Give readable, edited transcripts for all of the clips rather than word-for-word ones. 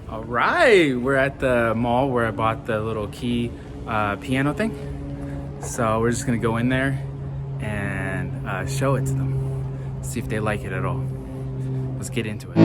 All right, we're at the mall where I bought the little key piano thing. So we're just gonna go in there and show it to them, see if they like it at all. Let's get into it.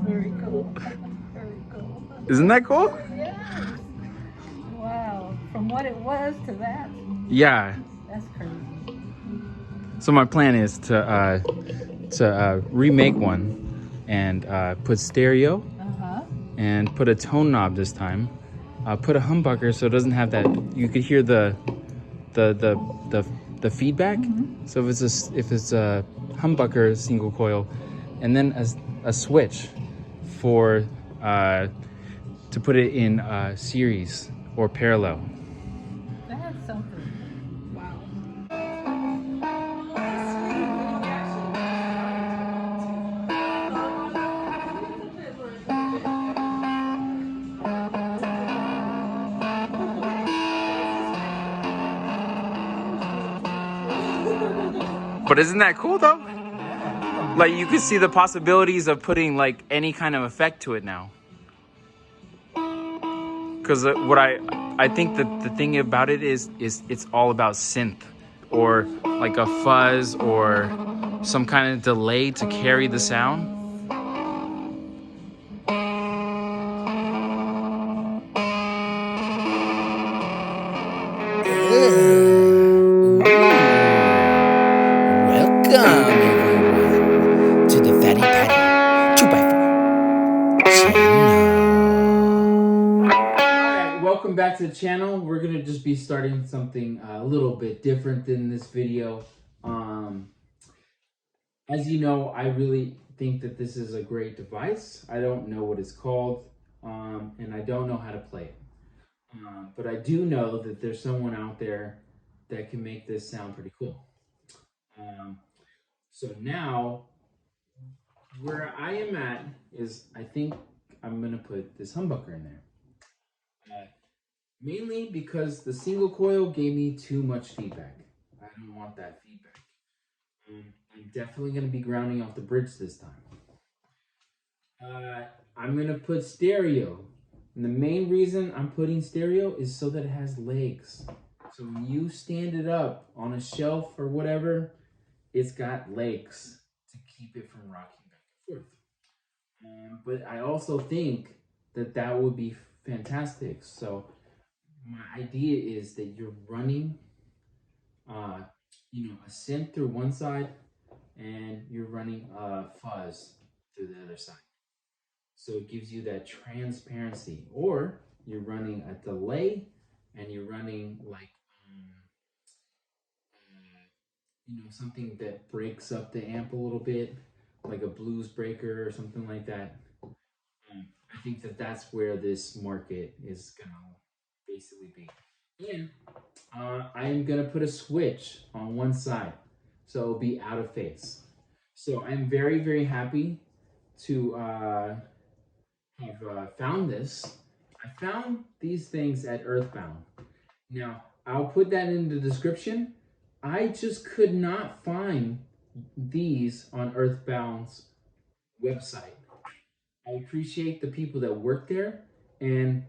Very cool. Isn't that cool? Yes. Wow. From what it was to that, Yeah. that's crazy. So my plan is to remake one and put stereo Uh-huh. and put a tone knob this time. Put a humbucker so it doesn't have that. You could hear the the feedback. Mm-hmm. So if it's a humbucker single coil, and then a switch for to put it in series or parallel. That's something. Wow. But isn't that cool though? Like you could see the possibilities of putting like any kind of effect to it now. Because what I think that the thing about it is it's all about synth or like a fuzz or some kind of delay to carry the sound. Welcome, everyone, to the Fatty Patty 2x4 channel. Alright, welcome back to the channel. We're gonna just be starting something a little bit different than this video. As you know, I really think that this is a great device. I don't know what it's called, and I don't know how to play it. But I do know that there's someone out there that can make this sound pretty cool. So now, where I am at is I think I'm gonna put this humbucker in there. Mainly because the single coil gave me too much feedback. I don't want that feedback. I'm definitely gonna be grounding off the bridge this time. I'm gonna put stereo. And the main reason I'm putting stereo is so that it has legs. So when you stand it up on a shelf or whatever, it's got legs to keep it from rocking back and forth. But I also think that that would be fantastic. So my idea is that you're running, a synth through one side, and you're running a fuzz through the other side. So it gives you that transparency. Or you're running a delay, and you're running like something that breaks up the amp a little bit, like a blues breaker or something like that. I think that that's where this market is gonna basically be. And I am gonna put a switch on one side, so it'll be out of phase. So I'm very, very happy to have found this. I found these things at Earthbound. Now, I'll put that in the description. I just could not find these on Earthbound's website. I appreciate the people that work there, and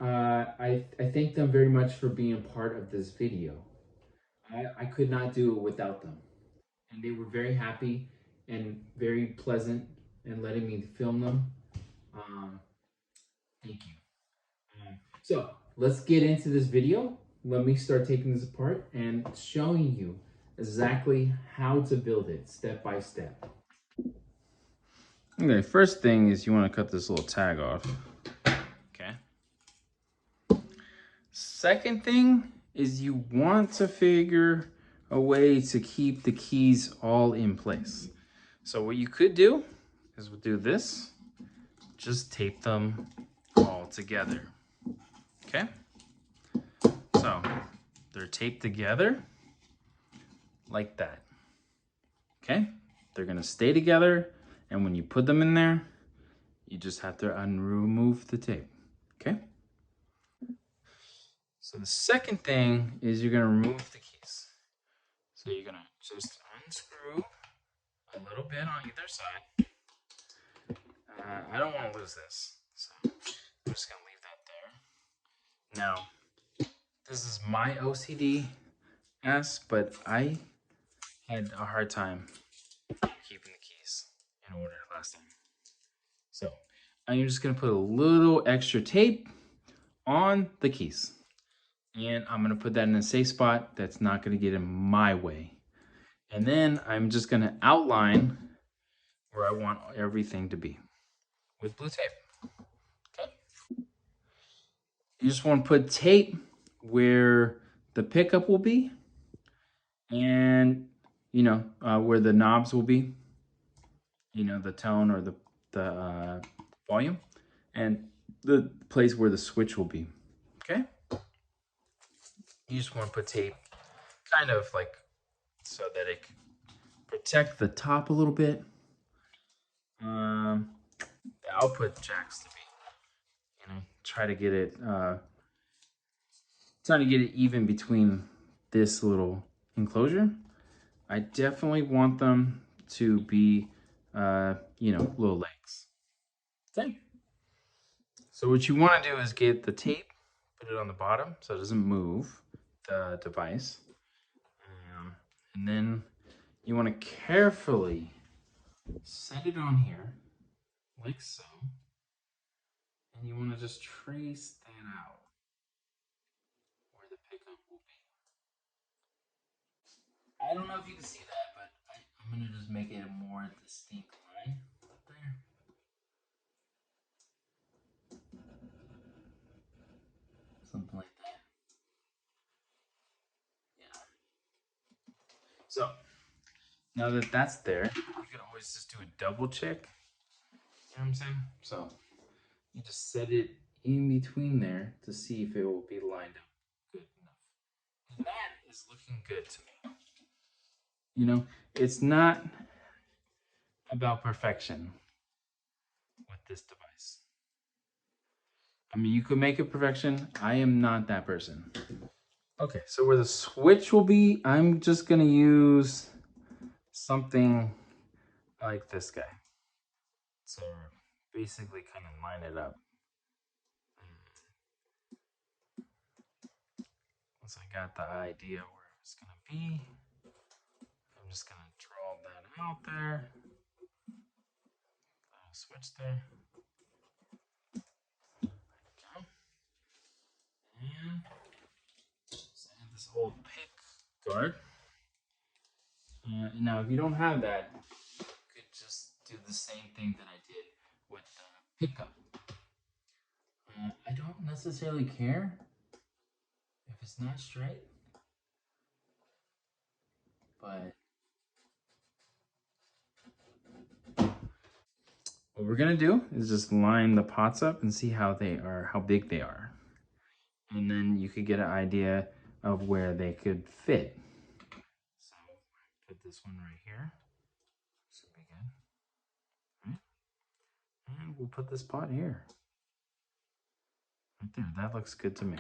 I thank them very much for being a part of this video. I could not do it without them. And they were very happy and very pleasant in letting me film them. So let's get into this video. Let me start taking this apart and showing you exactly how to build it step by step. Okay, first thing is you want to cut this little tag off. Okay. Second thing is you want to figure a way to keep the keys all in place. So what you could do is we'll do this. Just tape them all together. Okay? So they're taped together like that. Okay? They're gonna stay together, and when you put them in there, you just have to remove the tape. Okay? So the second thing is you're gonna remove the keys. So you're gonna just unscrew a little bit on either side. I don't want to lose this, so I'm just gonna leave that there. Now, this is my OCD, but I had a hard time keeping the keys in order last time. So I'm just gonna put a little extra tape on the keys. And I'm gonna put that in a safe spot that's not gonna get in my way. And then I'm just gonna outline where I want everything to be with blue tape. Okay. You just wanna put tape where the pickup will be and where the knobs will be, the tone or the volume, and the place where the switch will be. Okay. You just want to put tape kind of like so that it can protect the top a little bit. The output jacks to be, try to get it, trying to get it even between this little enclosure. I definitely want them to be, little legs. Okay. So what you want to do is get the tape, put it on the bottom so it doesn't move the device. And then you want to carefully set it on here, like so. And you want to just trace that out where the pickup will be. I don't know if you can see that, but I'm going to just make it a more distinct line there. Something like that. Yeah. So, now that that's there, you can always just do a double check. You know what I'm saying? So, you just set it in between there to see if it will be lined up good enough. And that is looking good to me. It's not about perfection with this device. I mean, you could make it perfection. I am not that person. Okay, so where the switch will be, I'm just gonna use something like this guy. So basically kind of line it up. Once I got the idea where it's gonna be, I'm just gonna draw that out there. I'll switch there. And just add this old pick guard. Now, if you don't have that, you could just do the same thing that I did with the pickup. I don't necessarily care if it's not straight, but what we're gonna do is just line the pots up and see how big they are. And then you could get an idea of where they could fit. So put this one right here. Should be good. Right? And we'll put this pot here. Right there. That looks good to me.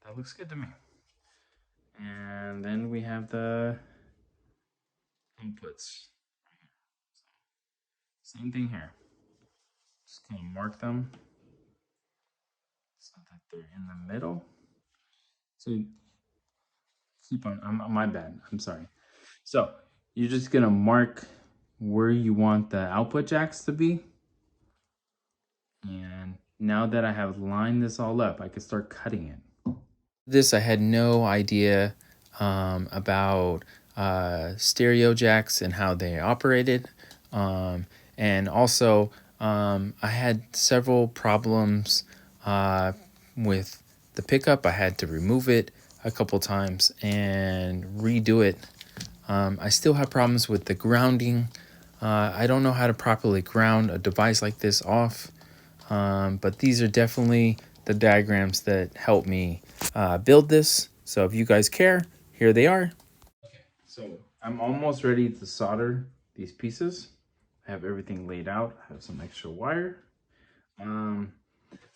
That looks good to me. And then we have the inputs. Same thing here. Just gonna mark them so that they're in the middle. So keep on, my bad, I'm sorry. So you're just gonna mark where you want the output jacks to be. And now that I have lined this all up, I could start cutting it. This, I had no idea about stereo jacks and how they operated. And also, I had several problems with the pickup. I had to remove it a couple times and redo it. I still have problems with the grounding. I don't know how to properly ground a device like this off. But these are definitely the diagrams that help me build this. So if you guys care, here they are. Okay, so I'm almost ready to solder these pieces. I have everything laid out. I have some extra wire.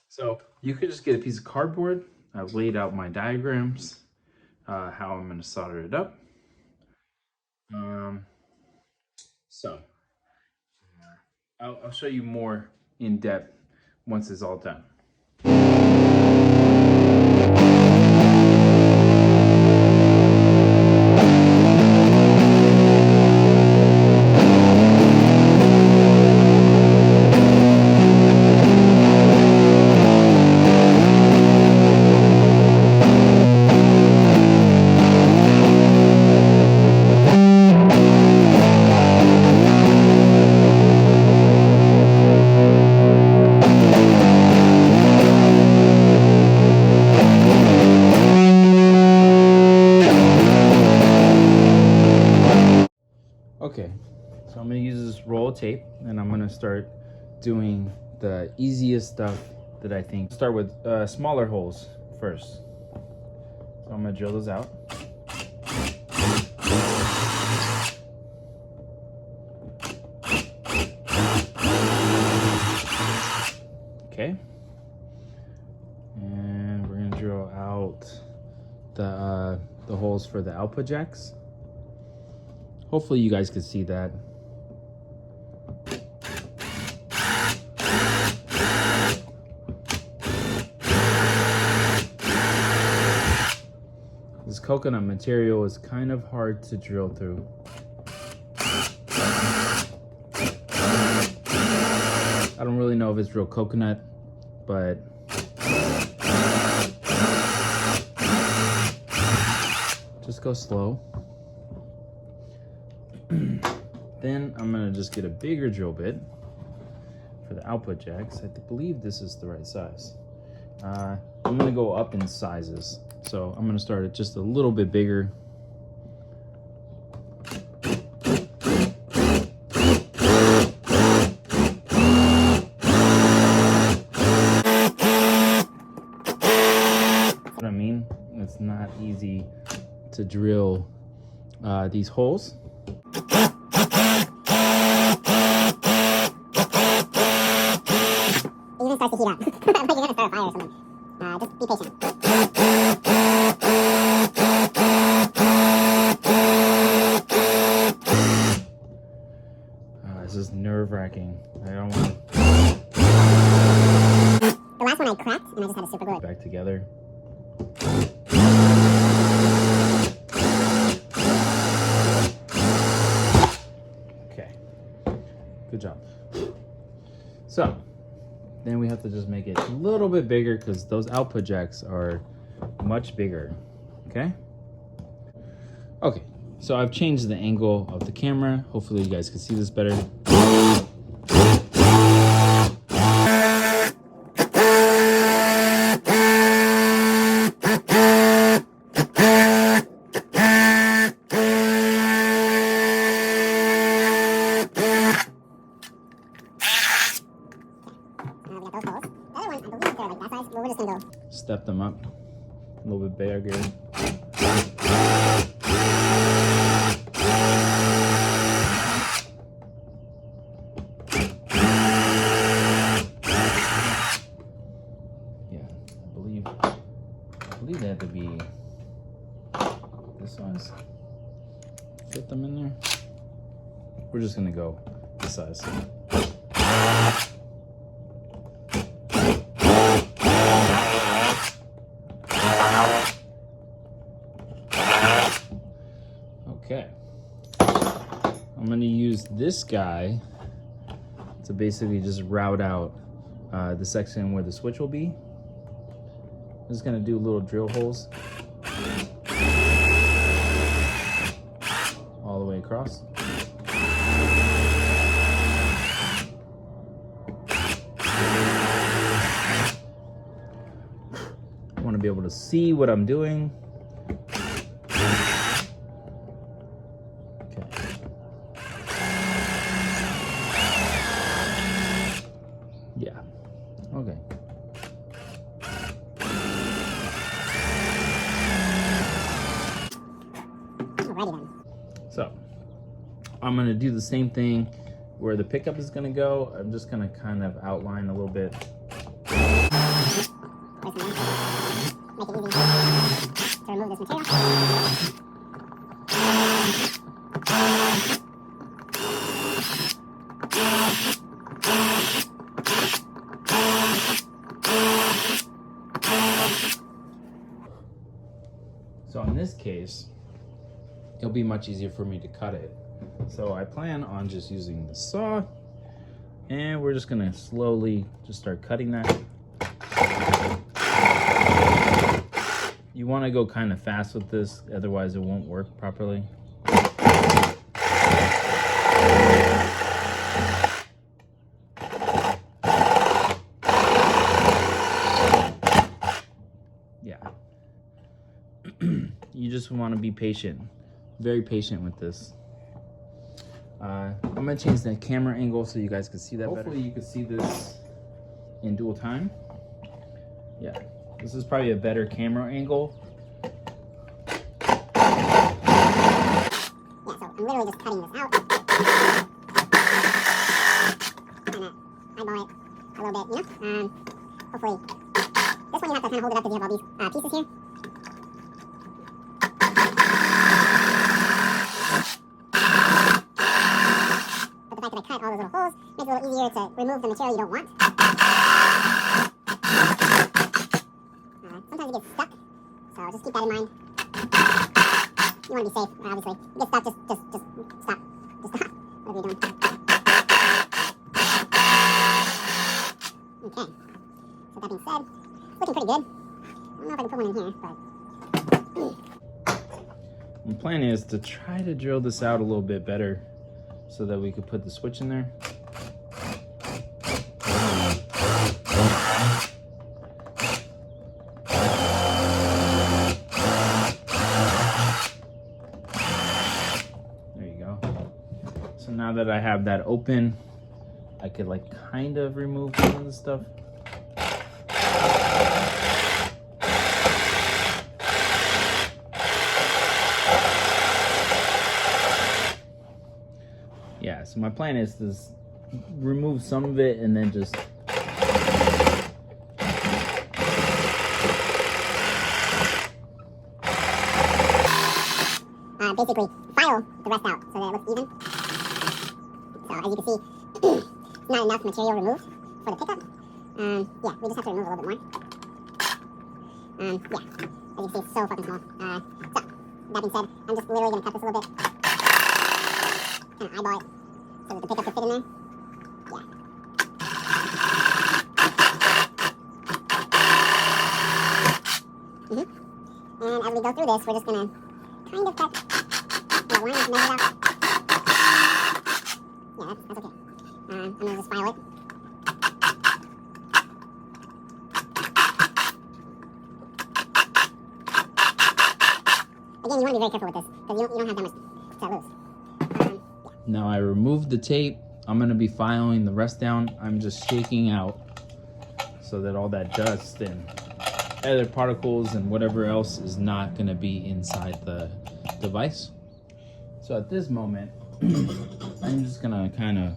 So you could just get a piece of cardboard. I've laid out my diagrams, how I'm going to solder it up. So I'll show you more in depth once it's all done. Okay, so I'm gonna use this roll of tape and I'm gonna start doing the easiest stuff that I think. Start with smaller holes first. So I'm gonna drill those out. Okay. And we're gonna drill out the holes for the output jacks. Hopefully you guys can see that. This coconut material is kind of hard to drill through. I don't really know if it's real coconut, but just go slow. Then I'm gonna just get a bigger drill bit for the output jacks. I believe this is the right size. I'm gonna go up in sizes. So I'm gonna start it just a little bit bigger. What I mean, it's not easy to drill these holes. It even starts to heat up. Like you're gonna start a fire or something. Just be patient. This is nerve-wracking. I don't want. The last one I cracked, and I just had to super glue it Back together. Okay. Good job. So. Then we have to just make it a little bit bigger because those output jacks are much bigger, okay? Okay, so I've changed the angle of the camera. Hopefully you guys can see this better. Step them up a little bit bigger. Yeah, I believe they have to be this size. Fit them in there. We're just gonna go this size. Okay, I'm gonna use this guy to basically just route out the section where the switch will be. I'm just gonna do little drill holes all the way across. I want to be able to see what I'm doing. Okay. Yeah. Okay. Alrighty then. So I'm gonna do the same thing where the pickup is gonna go. I'm just gonna kind of outline a little bit. Make it easy to remove this material. So in this case, it'll be much easier for me to cut it. So I plan on just using the saw, and we're just gonna slowly just start cutting that. You wanna go kind of fast with this, otherwise it won't work properly. Yeah. You just wanna be patient, very patient with this. I'm gonna change the camera angle so you guys can see that better. Hopefully you can see this in dual time. Yeah, this is probably a better camera angle. Yeah, so I'm literally just cutting this out. Kind of eyeball it a little bit, you know? Hopefully, this one you have to kind of hold it up because you have all these pieces here. But the fact that I cut all those little holes makes it a little easier to remove the material you don't want. Sometimes it gets stuck, so just keep that in mind. You want to be safe, obviously. If you get stuck, just stop. Just stop. Whatever you're doing. Okay. So that being said, it's looking pretty good. I don't know if I can put one in here, but... My plan is to try to drill this out a little bit better so that we could put the switch in there. There you go. So now that I have that open, I could like kind of remove some of the stuff. Yeah, so my plan is to remove some of it and then just basically file the rest out so that it looks even. So as you can see, not enough material removed for the pickup. Yeah, we just have to remove a little bit more. Yeah, as you can see, it's so fucking small. So, that being said, I'm just literally going to cut this a little bit. Kind of eyeball it so that the pickup can fit in there. Yeah. And as we go through this, we're just going to kind of cut the line is measured out. Yeah, that's okay. I'm going to just file it. Again, you want to be very careful with this because you don't have that much to lose. Yeah. Now I removed the tape. I'm going to be filing the rest down. I'm just shaking out so that all that dust and other particles and whatever else is not going to be inside the device. So at this moment, I'm just going to kind of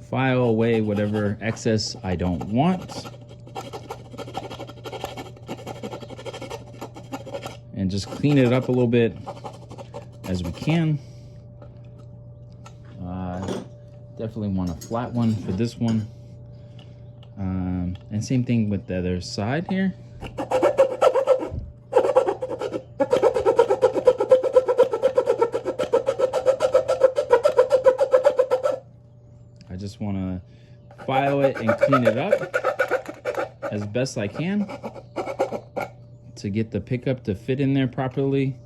file away whatever excess I don't want. And just clean it up a little bit as we can. Definitely want a flat one for this one. And same thing with the other side here. I just want to file it and clean it up as best I can to get the pickup to fit in there properly.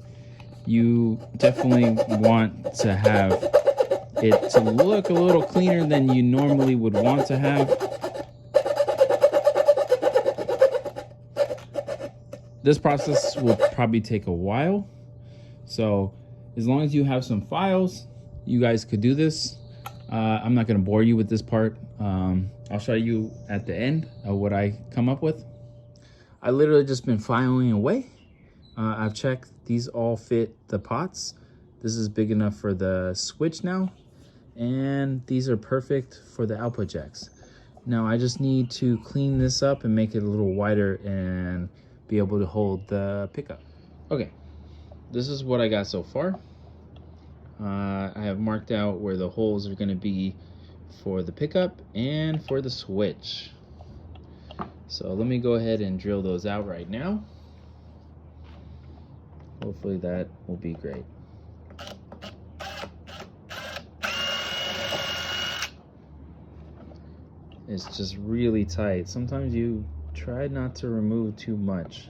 You definitely want to have it to look a little cleaner than you normally would want to have. This process will probably take a while. So as long as you have some files, you guys could do this. I'm not gonna bore you with this part. I'll show you at the end what I come up with. I literally just been filing away. I've checked these all fit the pots. This is big enough for the switch now. And these are perfect for the output jacks. Now I just need to clean this up and make it a little wider and be able to hold the pickup. Okay, this is what I got so far. I have marked out where the holes are gonna be for the pickup and for the switch. So let me go ahead and drill those out right now. Hopefully that will be great. It's just really tight. Sometimes you try not to remove too much.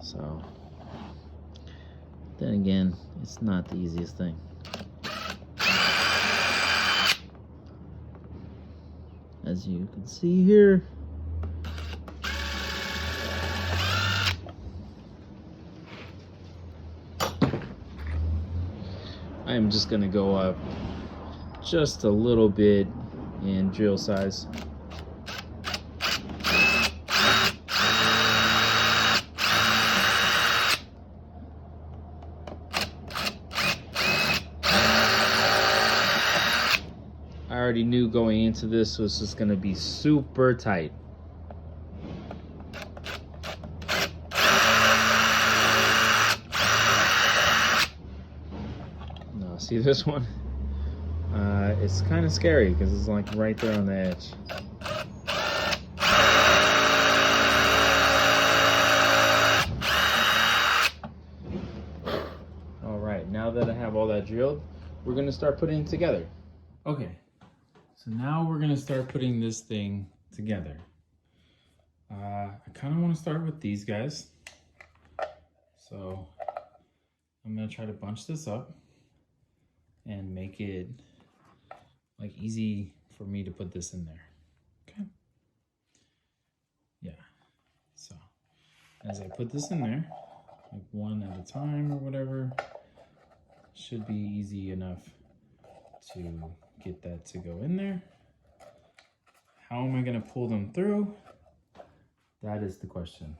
So, then again, it's not the easiest thing. As you can see here, I am just gonna go up just a little bit in drill size. I already knew going into this was just gonna be super tight. Now, see this one? It's kind of scary because it's like right there on the edge. All right, now that I have all that drilled, we're gonna start putting it together. Okay, so now we're gonna start putting this thing together. I kind of want to start with these guys. So I'm gonna try to bunch this up and make it like easy for me to put this in there. Okay. Yeah. So as I put this in there, like one at a time or whatever, should be easy enough to get that to go in there. How am I gonna pull them through? That is the question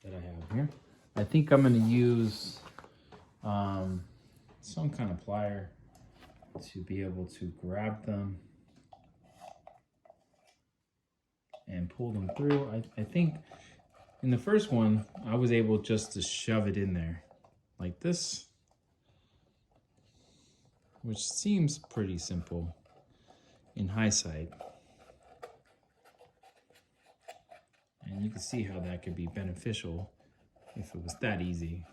that I have here. I think I'm gonna use some kind of plier to be able to grab them and pull them through. I think in the first one, I was able just to shove it in there like this, which seems pretty simple in hindsight. And you can see how that could be beneficial if it was that easy.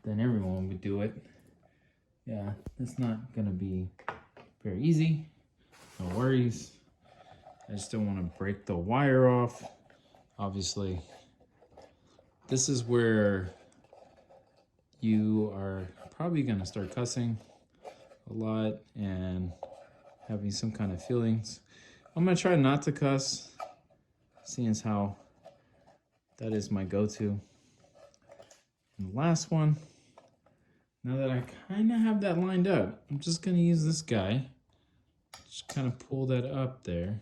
Then everyone would do it. Yeah, it's not gonna be very easy. No worries. I just don't want to break the wire off. Obviously, this is where you are probably gonna start cussing a lot and having some kind of feelings. I'm gonna try not to cuss, seeing as how that is my go-to. And the last one, now that I kind of have that lined up, I'm just gonna use this guy. Just kind of pull that up there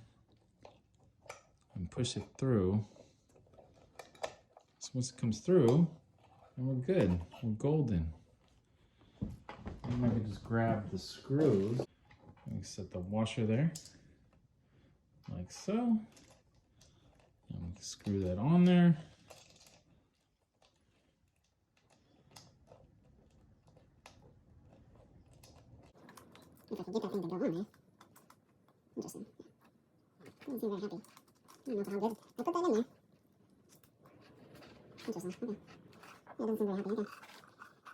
and push it through. So once it comes through, then we're good, we're golden. And I can just grab the screws. Let me set the washer there, like so. And we can screw that on there. If I can get that thing to go on there. Interesting. Doesn't seem very happy. I don't know how good. I put that in there. Interesting. Okay. Yeah, doesn't seem very happy. Okay.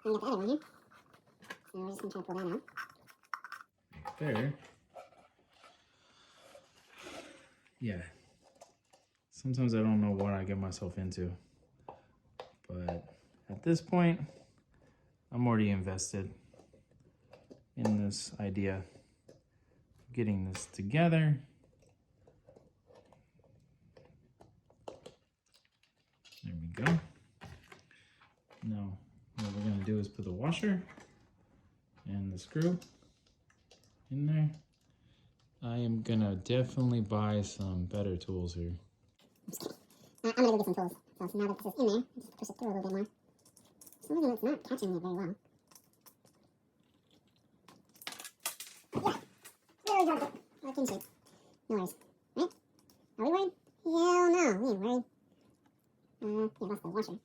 Then we got the other one here. So we're just gonna try to pull that out. There. Yeah. Sometimes I don't know what I get myself into. But at this point, I'm already invested in this idea of getting this together. There we go. Now, what we're gonna do is put the washer and the screw in there. I am gonna definitely buy some better tools here. I'm gonna go get some tools. So now that this is in there, just push it through a little bit more. For some reason it's not catching it very well. Yeah, really dropped it. Look in shape. No worries. Right? Are we worried? Hell no, we ain't worried. Yeah, lost the washer.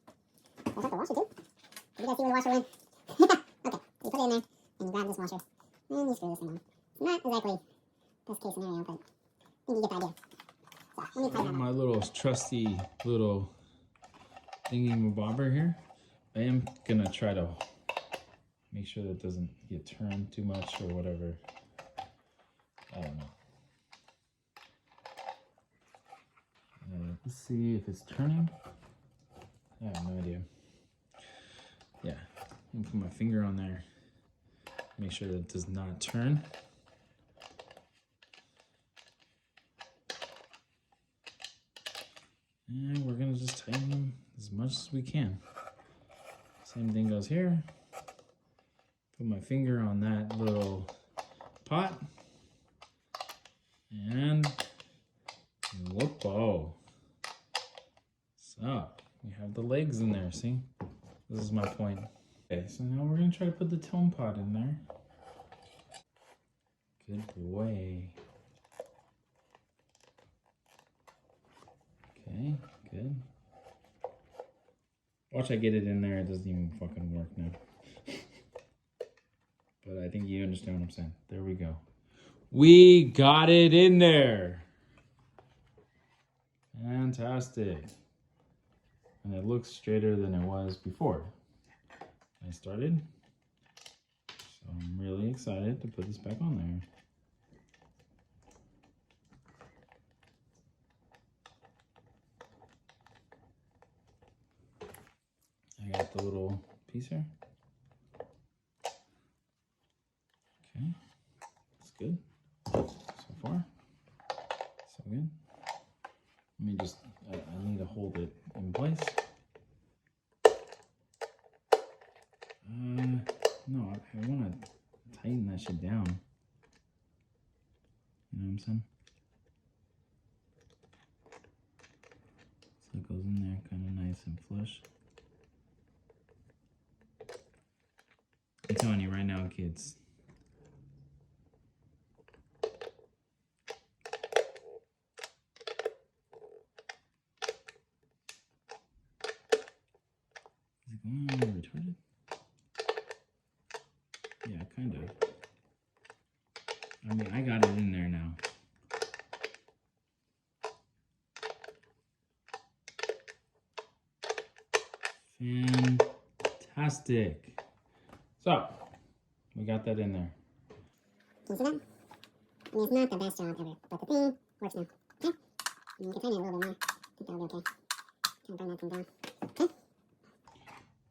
I got the washer too. Did you guys see where the washer went? Okay, so you put it in there, and you grab this washer, and you screw this thing on. It's not exactly best case scenario, but I think you get the idea. So, let me tighten that up. My little trusty little thingy-mabobber here. I am gonna try to make sure that it doesn't get turned too much or whatever. I don't know. Let's see if it's turning. I have no idea. Yeah, I'm gonna put my finger on there. Make sure that it does not turn. And we're gonna just tighten them as much as we can. Same thing goes here. Put my finger on that little pot. And whoop-oh. So, we have the legs in there, see? This is my point. Okay, so now we're gonna try to put the tone pot in there. Good boy. Okay, good. Watch I get it in there, it doesn't even fucking work now. But I think you understand what I'm saying. There we go. We got it in there. Fantastic. And it looks straighter than it was before I started. So I'm really excited to put this back on there. I got the little piece here. Okay, that's good so far. So good. Let me just, I need to hold it in place. No, I want to tighten that shit down. You know what I'm saying? So it goes in there kind of nice and flush. I'm telling you right now, kids. Is it going on retarded? Yeah, kind of. I mean, I got it in there now. Fantastic. So, we got that in there. Can you see that? I mean, it's not the best job ever, but the thing works now. Okay? And you can tighten it a little bit more. I think that'll be okay. Try to bring that thing down. Okay?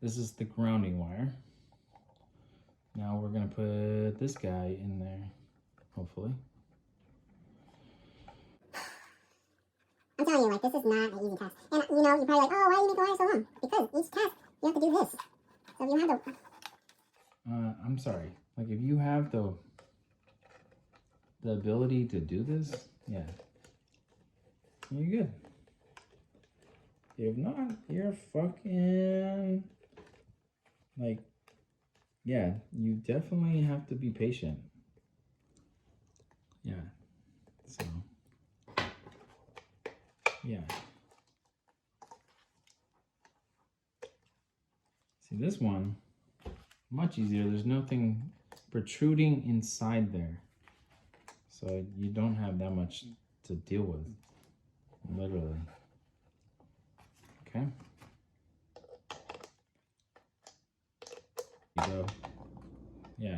This is the grounding wire. Now we're gonna put this guy in there, hopefully. I'm telling you, like, this is not an easy task. And, you know, you're probably like, oh, why do you make the wire so long? Because each task, you have to do this. So you have to... I'm sorry. Like, if you have the ability to do this, yeah, you're good. If not, you're fucking, like, yeah, you definitely have to be patient. Yeah, so, yeah. See, this one, much easier. There's nothing protruding inside there. So you don't have that much to deal with, literally. Okay. There you go. Yeah.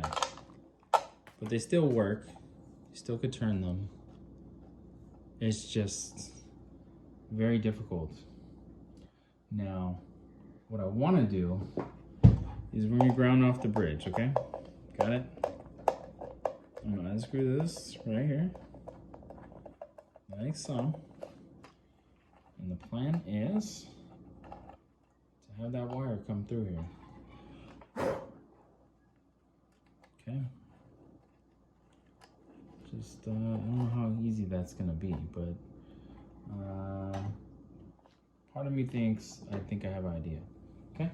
But they still work. You still could turn them. It's just very difficult. Now, what I want to do is we're going to ground off the bridge, okay? Got it? I'm going to unscrew this right here. Like so. And the plan is to have that wire come through here. Okay. Just, I don't know how easy that's going to be, but part of me thinks I think I have an idea. Okay?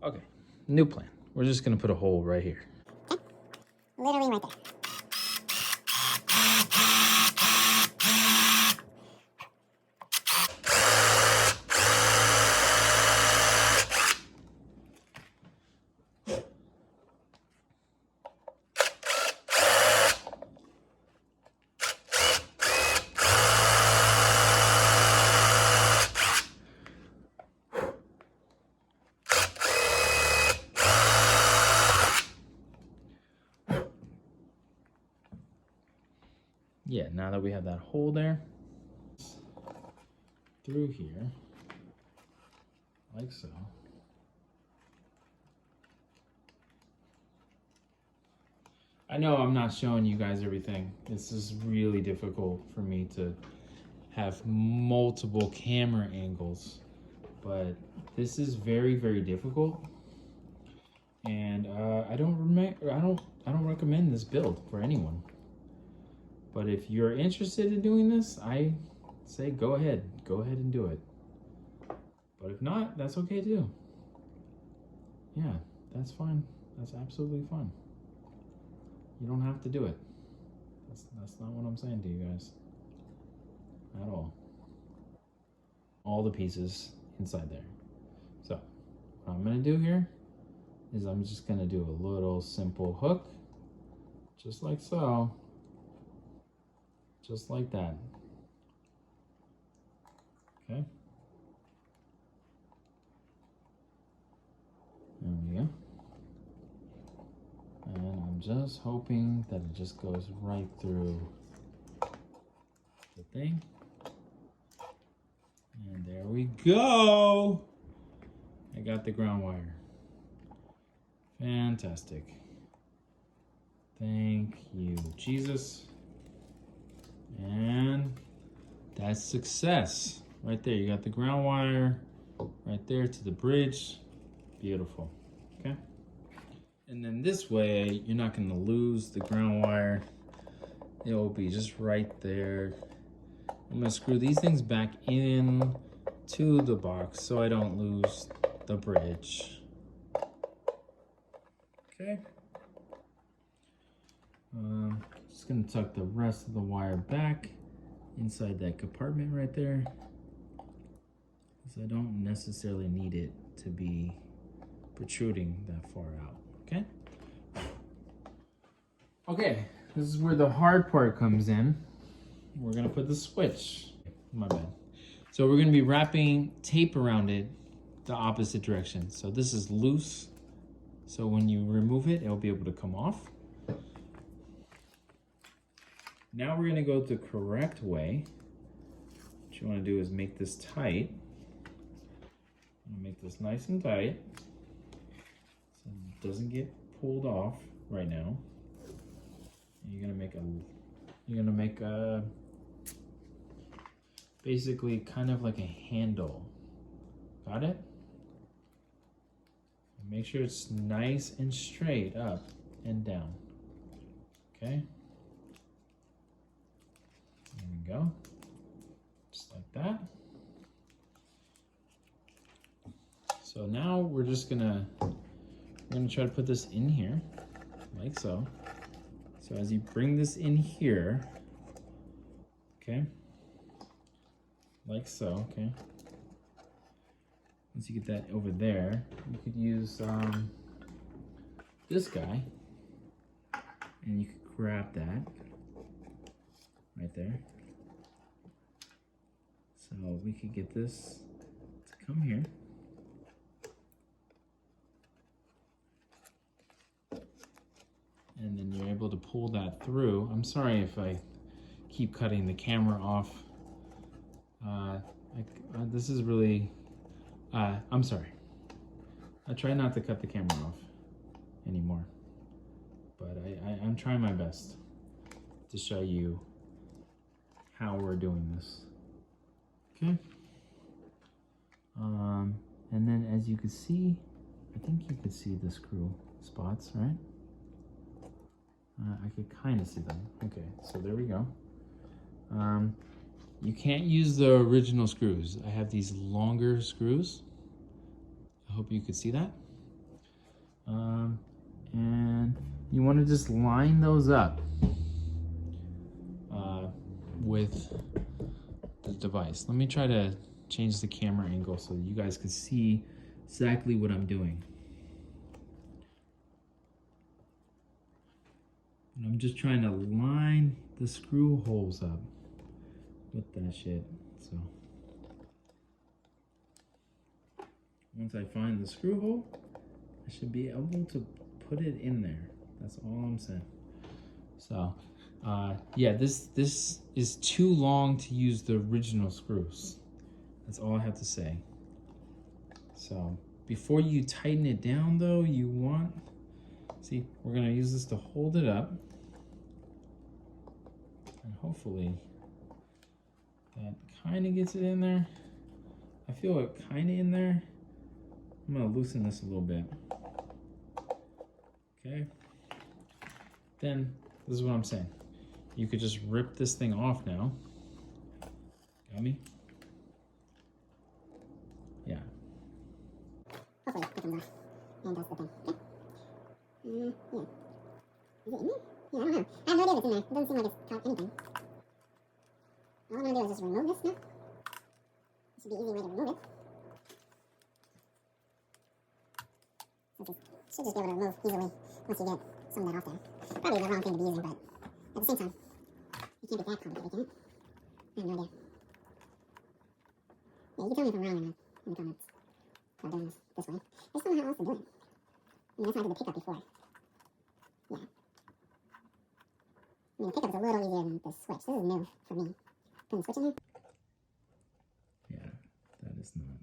Okay. New plan. We're just going to put a hole right here. Okay. Literally right there. Yeah, now that we have that hole there, through here, like so. I know I'm not showing you guys everything. This is really difficult for me to have multiple camera angles, but this is very, very difficult. And I don't recommend this build for anyone. But if you're interested in doing this, I say go ahead and do it. But if not, that's okay too. Yeah, that's fine. That's absolutely fine. You don't have to do it. That's not what I'm saying to you guys at all. All the pieces inside there. So what I'm gonna do here is I'm just gonna do a little simple hook, just like so. Just like that. Okay. There we go. And I'm just hoping that it just goes right through the thing. And there we go. I got the ground wire. Fantastic. Thank you, Jesus. And that's success. Right there, you got the ground wire right there to the bridge. Beautiful, okay? And then this way, you're not gonna lose the ground wire. It will be just right there. I'm gonna screw these things back in to the box so I don't lose the bridge. Okay. Just gonna tuck the rest of the wire back inside that compartment right there, because I don't necessarily need it to be protruding that far out. Okay. Okay, this is where the hard part comes in. We're gonna put the switch. My bad. So we're gonna be wrapping tape around it the opposite direction. So this is loose. So when you remove it, it'll be able to come off. Now we're gonna go the correct way. What you wanna do is make this tight. Make this nice and tight so it doesn't get pulled off right now. And you're gonna make a basically kind of like a handle. Got it? And make sure it's nice and straight up and down. Okay? There we go. Just like that. So now we're gonna try to put this in here, like so. So as you bring this in here, okay, like so, okay. Once you get that over there, you could use this guy, and you could grab that right there. So we could get this to come here. and then you're able to pull that through. I'm sorry if I keep cutting the camera off. This is really, I'm sorry. I try not to cut the camera off anymore, but I'm trying my best to show you how we're doing this. Okay. And then as you can see, I think you could see the screw spots, right? I could kind of see them. Okay, so there we go. You can't use the original screws. I have these longer screws. I hope you could see that. And you want to just line those up with the device. Let me try to change the camera angle so you guys can see exactly what I'm doing. And I'm just trying to line the screw holes up with that shit. So once I find the screw hole, I should be able to put it in there. That's all I'm saying. So yeah, this is too long to use the original screws. That's all I have to say. So before you tighten it down though, you want, see, we're gonna use this to hold it up. And hopefully that kind of gets it in there. I feel it kind of in there. I'm gonna loosen this a little bit. Okay. Then this is what I'm saying. You could just rip this thing off now. Got me? Yeah. Hopefully it comes off and does the thing. Okay. Yeah. Is it in there? Yeah, I don't know. I have no idea if it's in there. It doesn't seem like it's caught anything. All I'm gonna do is just remove this now. This should be an easy way to remove it. So should just be able to remove easily once you get some of that off there. Probably the wrong thing to be using, but at the same time, it can't be that complicated, can it? I have no idea. Yeah, you can tell me if I'm wrong in the comments about doing this way. I just don't know how else to do it. I mean, that's how I did the pickup before. Yeah. I mean, the pickup is a little easier than the switch. This is new for me. Putting the switch in there. Yeah, that is not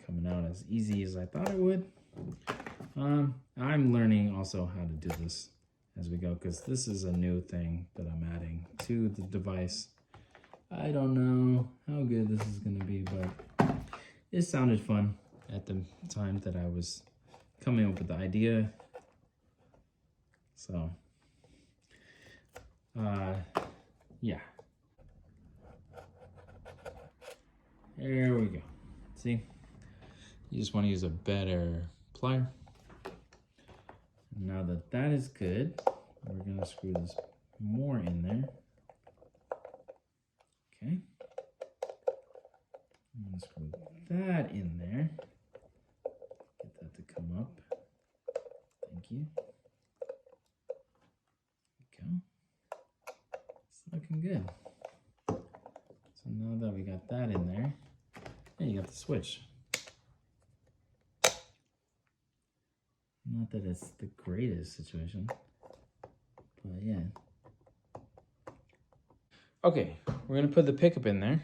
coming out as easy as I thought it would. I'm learning also how to do this as we go, because this is a new thing that I'm adding to the device. I don't know how good this is going to be, but it sounded fun at the time that I was coming up with the idea. So, yeah. There we go. See? You just want to use a better plier. Now that that is good, we're going to screw this more in there. Okay. I'm going to screw that in there. Get that to come up. Thank you. There we go. It's looking good. So now that we got that in there, then you got the switch. Not that it's the greatest situation, but yeah. Okay, we're gonna put the pickup in there.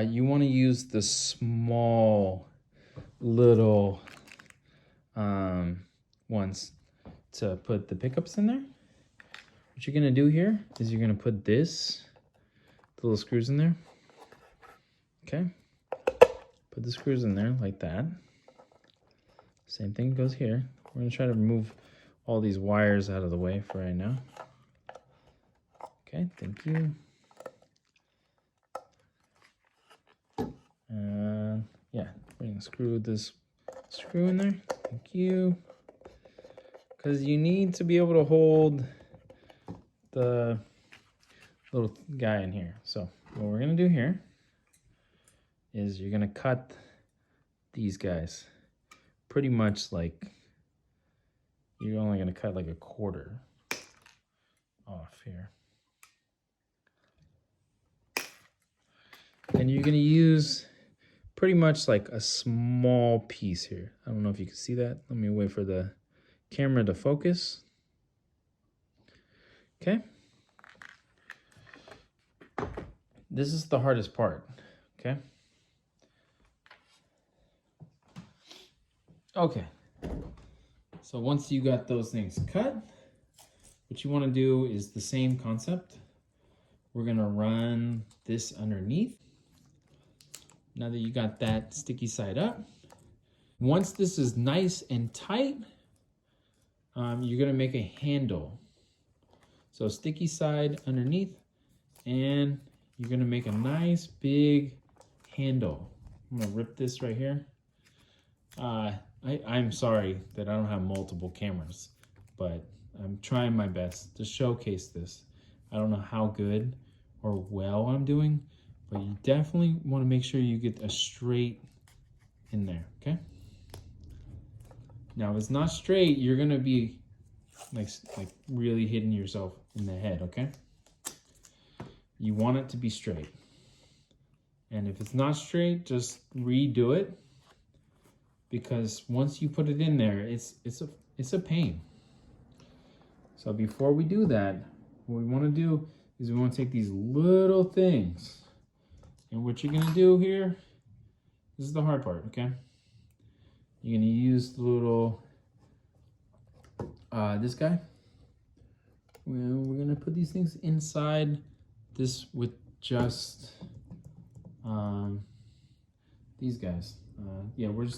You wanna use the small little ones to put the pickups in there. What you're gonna do here is you're gonna put the little screws in there. Okay, put the screws in there like that. Same thing goes here. We're gonna try to remove all these wires out of the way for right now. Okay, thank you. Yeah, we're gonna screw this screw in there. Thank you. Because you need to be able to hold the little guy in here. So what we're gonna do here is you're gonna cut these guys. Pretty much like, you're only gonna cut like a quarter off here. And you're gonna use pretty much like a small piece here. I don't know if you can see that. Let me wait for the camera to focus. Okay. This is the hardest part, okay? Okay. So once you got those things cut, what you want to do is the same concept. We're gonna run this underneath. Now that you got that sticky side up, once this is nice and tight, you're gonna make a handle. So sticky side underneath, and you're gonna make a nice big handle. I'm gonna rip this right here. I'm sorry that I don't have multiple cameras, but I'm trying my best to showcase this. I don't know how good or well I'm doing, but you definitely want to make sure you get a straight in there, okay? Now, if it's not straight, you're gonna be like really hitting yourself in the head, okay? You want it to be straight. And if it's not straight, just redo it, because once you put it in there, it's a pain. So before we do that, what we want to do is we want to take these little things, and what you're gonna do here, this is the hard part, okay? You're gonna use the little this guy. We're gonna put these things inside this with just these guys. Yeah, we're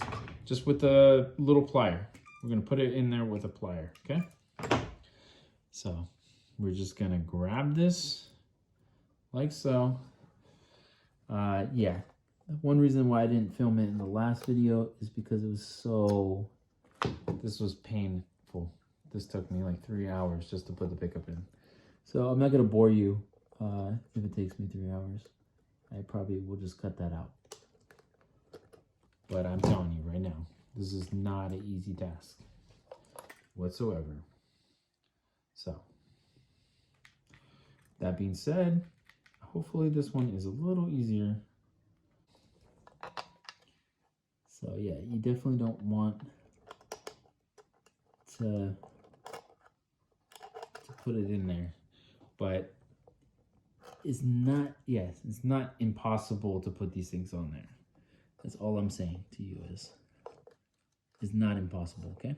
just with the little plier. We're gonna put it in there with a plier, okay? So we're just gonna grab this like so. Yeah, one reason why I didn't film it in the last video is because it was this was painful. This took me like 3 hours just to put the pickup in. So I'm not gonna bore you if it takes me 3 hours. I probably will just cut that out. But I'm telling you right now, this is not an easy task whatsoever. So, that being said, hopefully this one is a little easier. So yeah, you definitely don't want to put it in there, but it's not impossible to put these things on there. That's all I'm saying to you is it's not impossible, okay?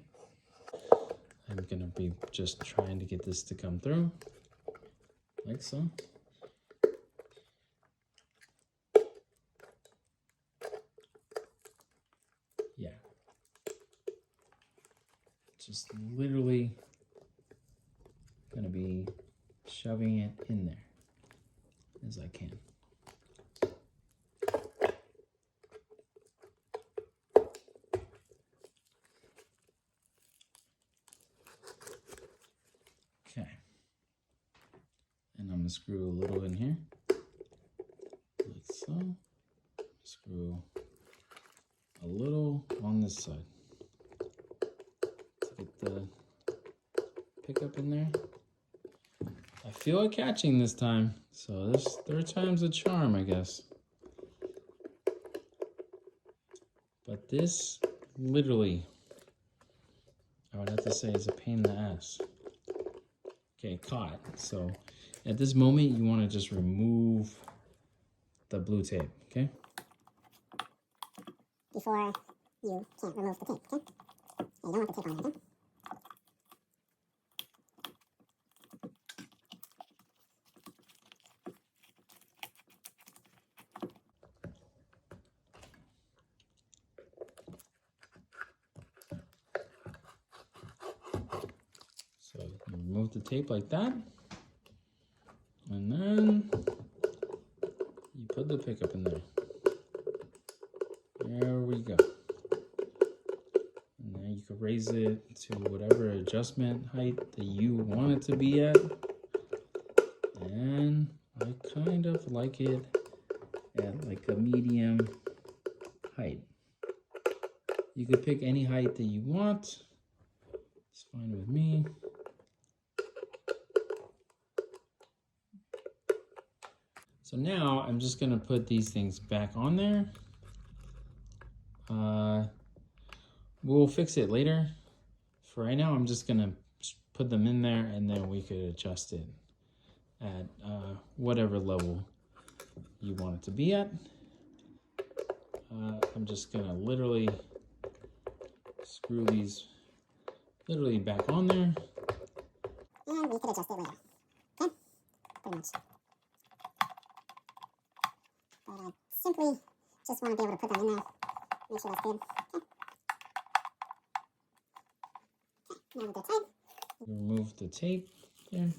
I'm gonna be just trying to get this to come through, like so. Yeah. Just literally gonna be shoving it in there as I can. Okay. And I'm gonna screw a little in here, like so. Screw a little on this side to get the pickup in there. I feel it catching this time, so this third time's a charm, I guess. But this literally, I would have to say, is a pain in the ass. Okay, caught. So at this moment, you want to just remove the blue tape, okay? Before you can't remove the tape, okay? You don't want the tape on there, okay? So you remove the tape like that, and then you put the pickup in there. There we go. And then you can raise it to whatever adjustment height that you want it to be at. And I kind of like it at like a medium height. You could pick any height that you want. It's fine with me. So now I'm just gonna put these things back on there. we'll fix it later. For right now, I'm just gonna put them in there, and then we could adjust it at whatever level you want it to be at. I'm just gonna literally screw these literally back on there. And we could adjust it later. Okay? Pretty much. But I simply just want to be able to put them in there. Make sure that's good. Okay. Okay, now with the tape. Remove the tape there.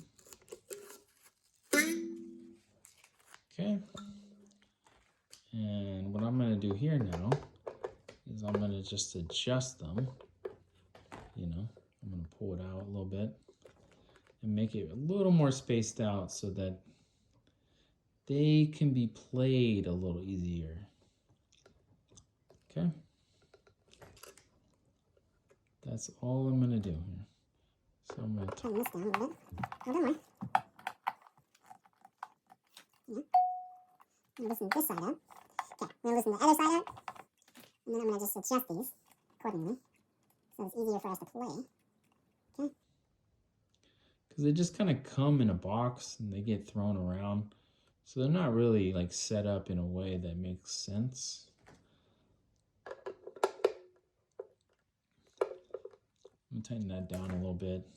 Okay. And what I'm gonna do here now is I'm gonna just adjust them. You know, I'm gonna pull it out a little bit and make it a little more spaced out so that they can be played a little easier. Okay. That's all I'm gonna do here. So I'm gonna turn this down a little bit. A little more. Yeah. I'm gonna loosen this side out. Okay, I'm gonna loosen the other side out. And then I'm gonna just adjust these accordingly. So it's easier for us to play. Okay. Because they just kind of come in a box and they get thrown around. So they're not really like set up in a way that makes sense. I'm gonna tighten that down a little bit.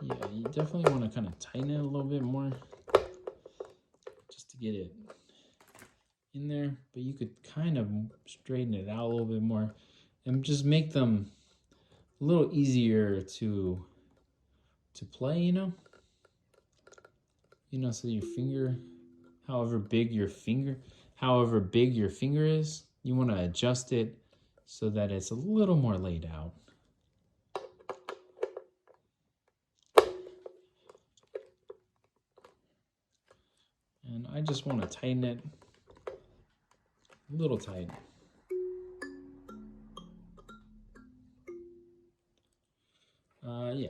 Yeah, you definitely want to kind of tighten it a little bit more just to get it in there, but you could kind of straighten it out a little bit more and just make them a little easier to play, you know, so your finger, however big your finger is, you want to adjust it so that it's a little more laid out. And I just want to tighten it a little tight. Yeah.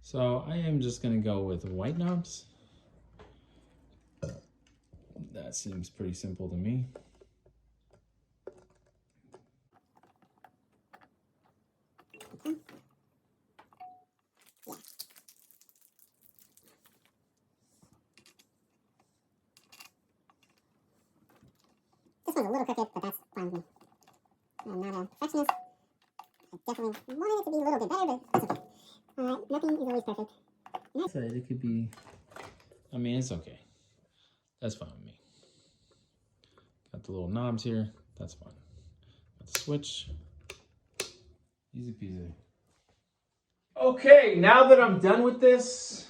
So I am just going to go with white knobs. That seems pretty simple to me. This one's a little crooked, but that's fine with me. I'm not a perfectionist. I definitely wanted it to be a little bit better, but that's okay. Nothing is always perfect. So it could be, I mean, it's okay. That's fine with me. Got the little knobs here. That's fine. Got the switch. Easy peasy. Okay, now that I'm done with this,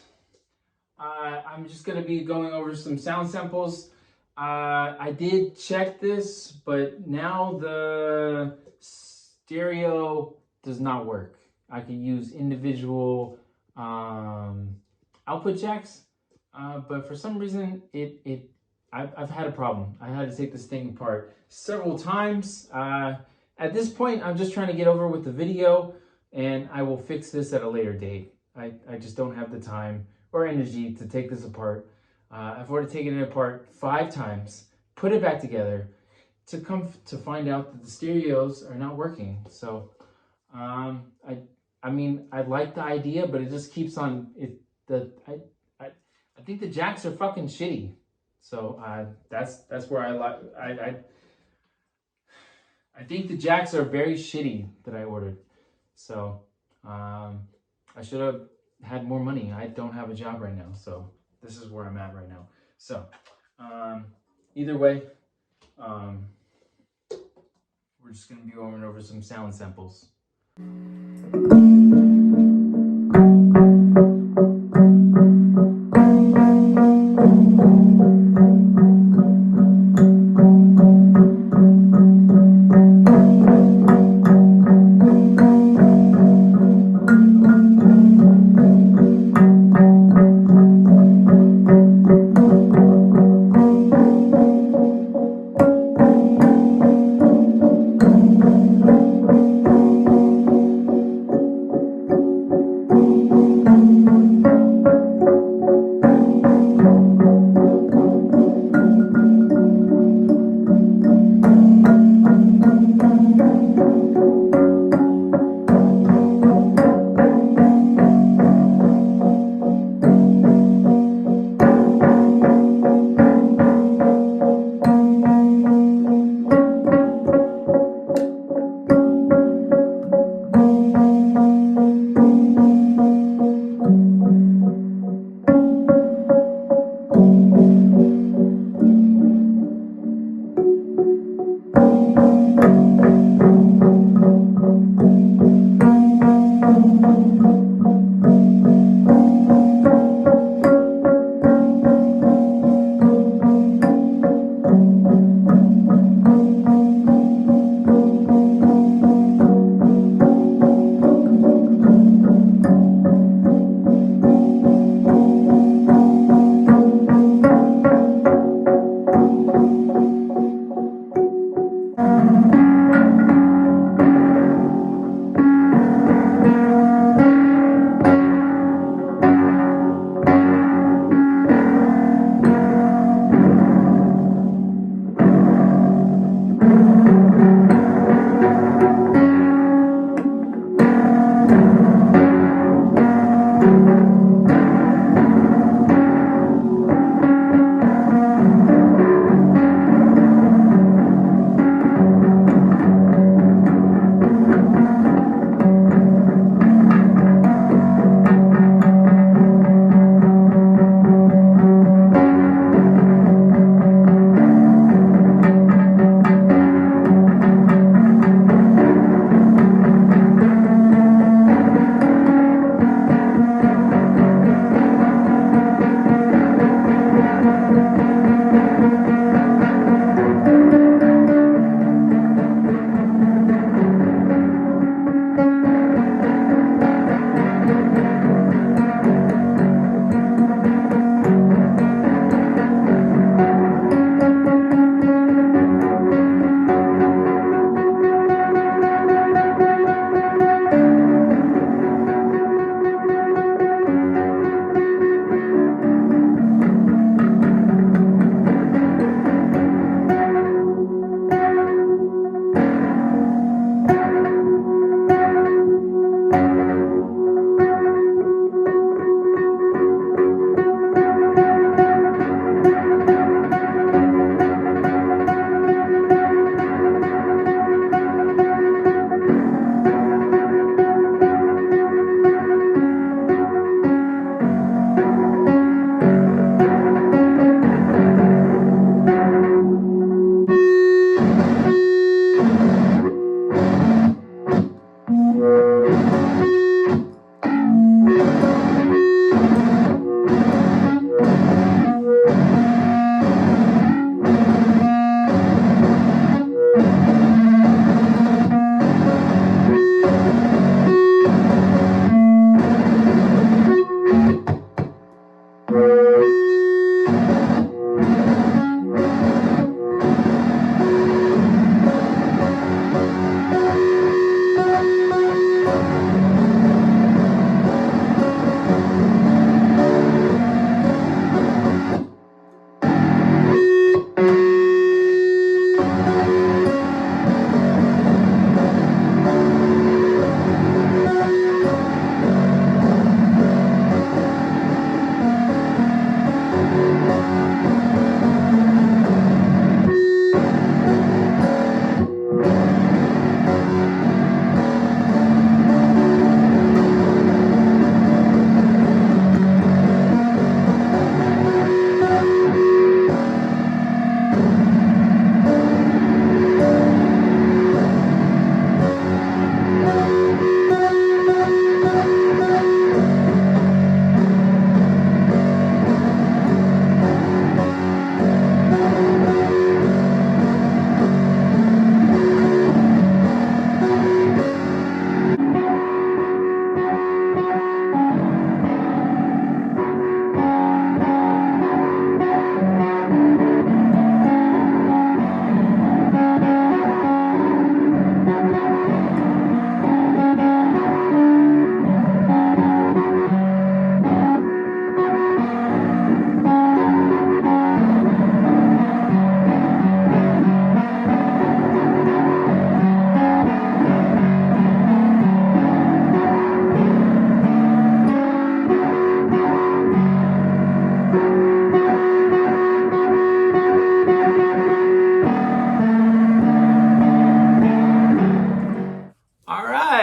I'm just going to be going over some sound samples. I did check this, but now the stereo does not work. I can use individual output jacks, but for some reason I've had a problem. I had to take this thing apart several times. At this point, I'm just trying to get over with the video, and I will fix this at a later date. I just don't have the time or energy to take this apart. I've already taken it apart 5 times, put it back together, to come to find out that the stereos are not working. So, I mean, I like the idea, but it just keeps on it. I think the jacks are fucking shitty. So that's where I think the jacks are very shitty that I ordered. So I should have had more money. I don't have a job right now, so this is where I'm at right now. So either way, we're just gonna be going over some sound samples.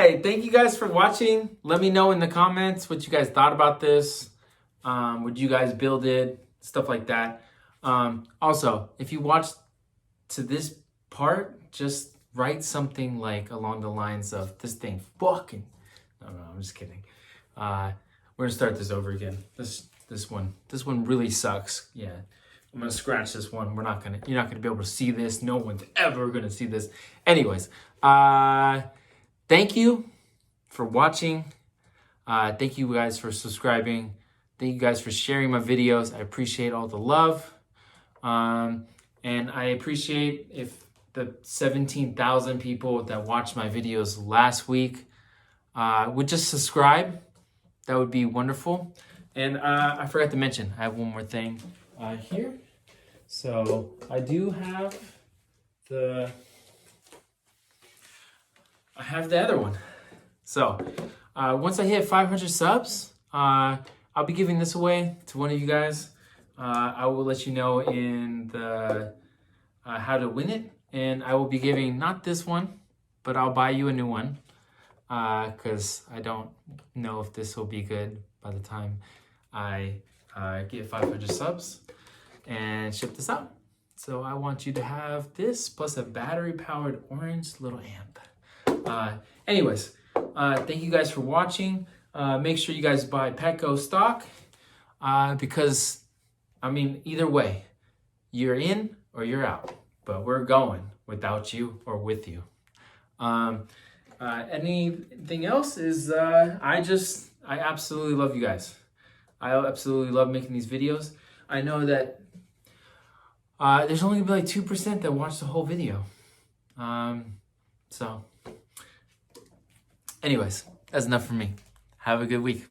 right. Thank you guys for watching. Let me know in the comments what you guys thought about this. Would you guys build it? Stuff like that. Also, if you watched to this part, just write something like along the lines of this thing fucking. No, I'm just kidding. We're gonna start this over again. This one really sucks. Yeah, I'm gonna scratch this one. You're not gonna be able to see this. No one's ever gonna see this. Anyways, thank you for watching. Thank you guys for subscribing. Thank you guys for sharing my videos. I appreciate all the love. And I appreciate if the 17,000 people that watched my videos last week would just subscribe. That would be wonderful. And I forgot to mention, I have one more thing here. So I do have the other one. So once I hit 500 subs, I'll be giving this away to one of you guys. I will let you know in the how to win it. And I will be giving not this one, but I'll buy you a new one. Because I don't know if this will be good by the time I get 500 subs and ship this out. So I want you to have this plus a battery-powered orange little amp. Anyways, thank you guys for watching. Make sure you guys buy Petco stock because, I mean, either way, you're in or you're out. But we're going without you or with you. Anything else is I absolutely love you guys. I absolutely love making these videos. I know that there's only gonna be like 2% that watch the whole video. So anyways, that's enough for me. Have a good week.